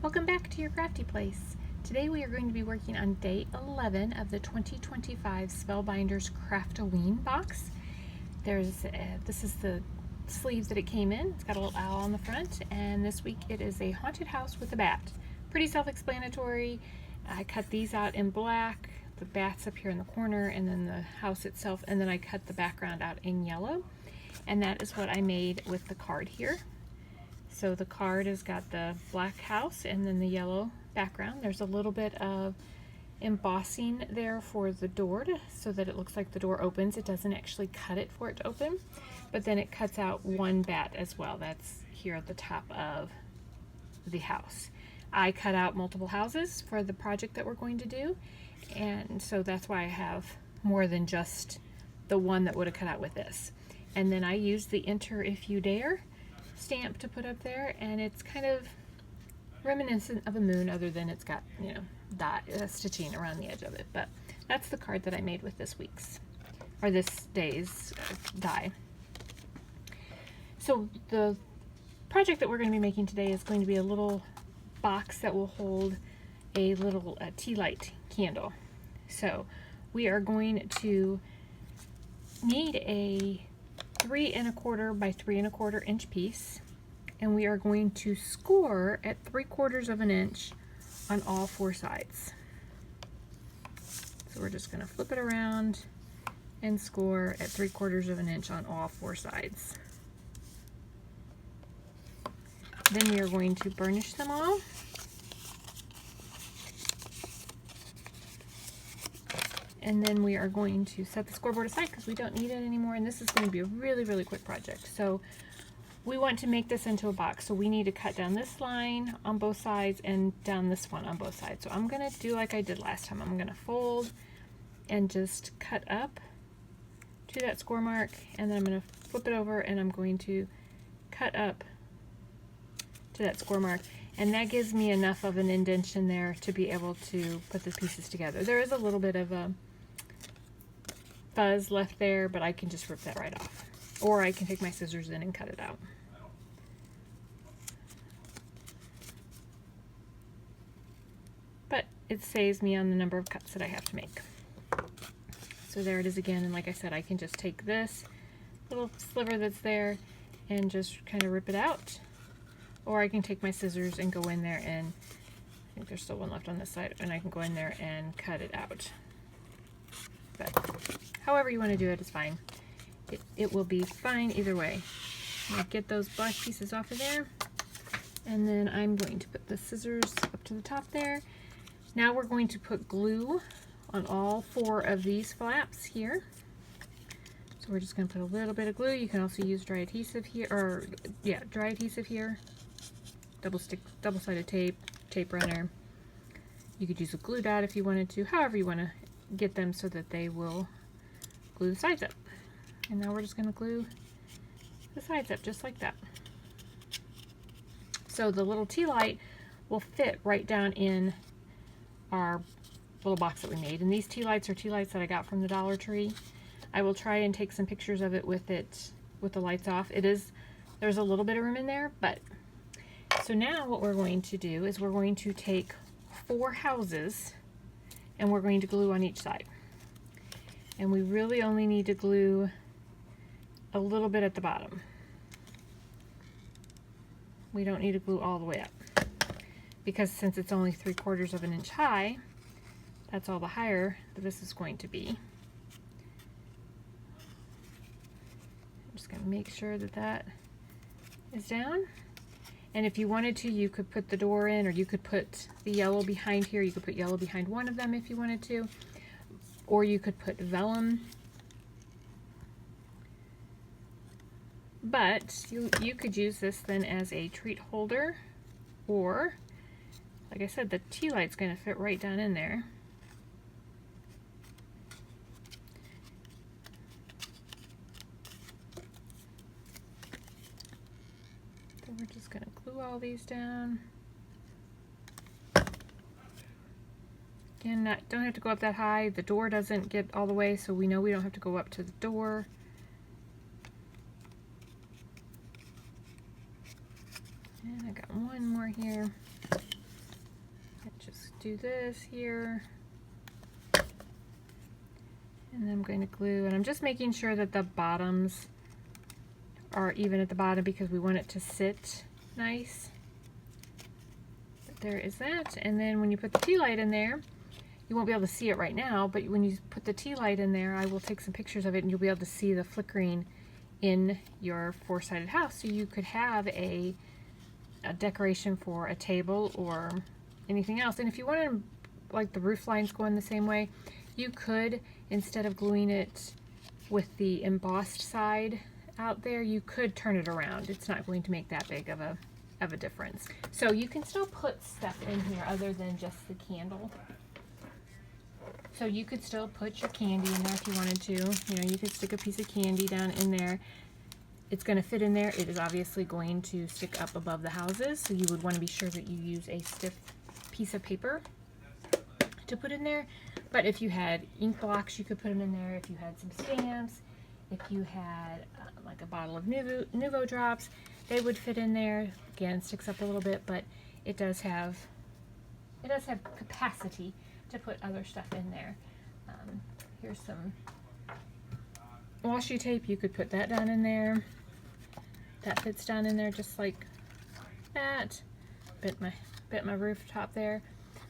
Welcome back to your crafty place. Today we are going to be working on day 11 of the 2025 Spellbinder's Craftoween box. This is the sleeve that it came in. It's got a little owl on the front, and this week it is a haunted house with a bat. Pretty self-explanatory. I cut these out in black, the bat's up here in the corner, and then the house itself, and then I cut the background out in yellow. And that is what I made with the card here. So the card has got the black house and then the yellow background. There's a little bit of embossing there for the door so that it looks like the door opens. It doesn't actually cut it for it to open, but then it cuts out one bat as well. That's here at the top of the house. I cut out multiple houses for the project that we're going to do, and so that's why I have more than just the one that would have cut out with this. And then I used the Enter If You Dare stamp to put up there, and it's kind of reminiscent of a moon, other than it's got, you know, stitching around the edge of it. But that's the card that I made with this day's die. So the project that we're going to be making today is going to be a little box that will hold a little tea light candle. So we are going to need a 3 1/4 by 3 1/4 inch piece, and we are going to score at 3/4 of an inch on all 4 sides. So we're just going to flip it around and score at 3/4 of an inch on all 4 sides. Then we are going to burnish them all. And then we are going to set the scoreboard aside because we don't need it anymore, and this is going to be a really, really quick project. So we want to make this into a box, so we need to cut down this line on both sides and down this one on both sides. So I'm going to do like I did last time. I'm going to fold and just cut up to that score mark, and then I'm going to flip it over and I'm going to cut up to that score mark. And that gives me enough of an indentation there to be able to put the pieces together. There is a little bit of a fuzz left there, but I can just rip that right off. Or I can take my scissors in and cut it out. But it saves me on the number of cuts that I have to make. So there it is again, and like I said, I can just take this little sliver that's there and just kind of rip it out. Or I can take my scissors and go in there, and I think there's still one left on this side, and I can go in there and cut it out. But however you want to do it is fine. It will be fine either way. I'll get those black pieces off of there, and then I'm going to put the scissors up to the top there. Now we're going to put glue on all 4 of these flaps here. So we're just going to put a little bit of glue. You can also use dry adhesive here, or yeah, dry adhesive here. Double-sided tape, tape runner. You could use a glue dot if you wanted to, however you want to get them so that they will glue the sides up. And now we're just going to glue the sides up just like that. So the little tea light will fit right down in our little box that we made. And these tea lights are tea lights that I got from the Dollar Tree. I will try and take some pictures of it with the lights off. There's a little bit of room in there, but so now what we're going to do is we're going to take 4 houses and we're going to glue on each side. And we really only need to glue a little bit at the bottom. We don't need to glue all the way up, because since it's only 3/4 of an inch high, that's all the higher that this is going to be. I'm just going to make sure that that is down. And if you wanted to, you could put the door in, or you could put the yellow behind here. You could put yellow behind one of them if you wanted to, or you could put vellum. But you could use this then as a treat holder, or like I said, the tea light's going to fit right down in there. So we're just going to glue all these down. Again, don't have to go up that high. The door doesn't get all the way, so we know we don't have to go up to the door. And I got one more here. do this here. And then I'm going to glue, and I'm just making sure that the bottoms are even at the bottom because we want it to sit nice. But there is that. And then when you put the tea light in there, you won't be able to see it right now, but when you put the tea light in there, I will take some pictures of it and you'll be able to see the flickering in your four-sided house. So you could have a decoration for a table or anything else. And if you wanted like the roof lines going the same way, you could, instead of gluing it with the embossed side out there, you could turn it around. It's not going to make that big of a difference. So you can still put stuff in here other than just the candle. So you could still put your candy in there if you wanted to. You know, you could stick a piece of candy down in there. It's going to fit in there. It is obviously going to stick up above the houses, so you would want to be sure that you use a stiff piece of paper to put in there. But if you had ink blocks, you could put them in there. If you had some stamps, if you had like a bottle of Nuvo drops, they would fit in there. Again, sticks up a little bit, but it does have capacity to put other stuff in there. Here's some washi tape. You could put that down in there. That fits down in there just like that. Bit my rooftop there.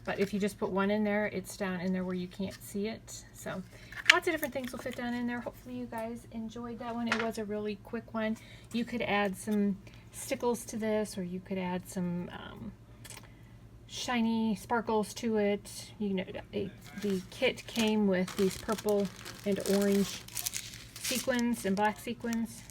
But if you just put one in there, it's down in there where you can't see it. So lots of different things will fit down in there. Hopefully you guys enjoyed that one. It was a really quick one. You could add some stickles to this, or you could add some shiny sparkles to it. You know, the kit came with these purple and orange sequins and black sequins,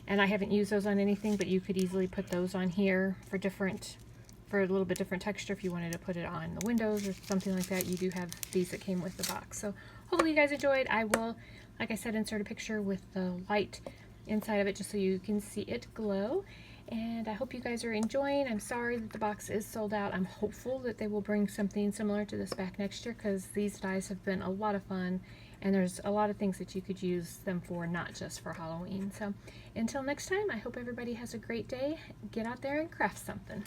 and I haven't used those on anything, but you could easily put those on here for a little bit different texture. If you wanted to put it on the windows or something like that, you do have these that came with the box. So hopefully you guys enjoyed. I will, like I said, insert a picture with the light inside of it just so you can see it glow. And I hope you guys are enjoying. I'm sorry that the box is sold out. I'm hopeful that they will bring something similar to this back next year, because these dies have been a lot of fun, and there's a lot of things that you could use them for, not just for Halloween. So until next time, I hope everybody has a great day. Get out there and craft something.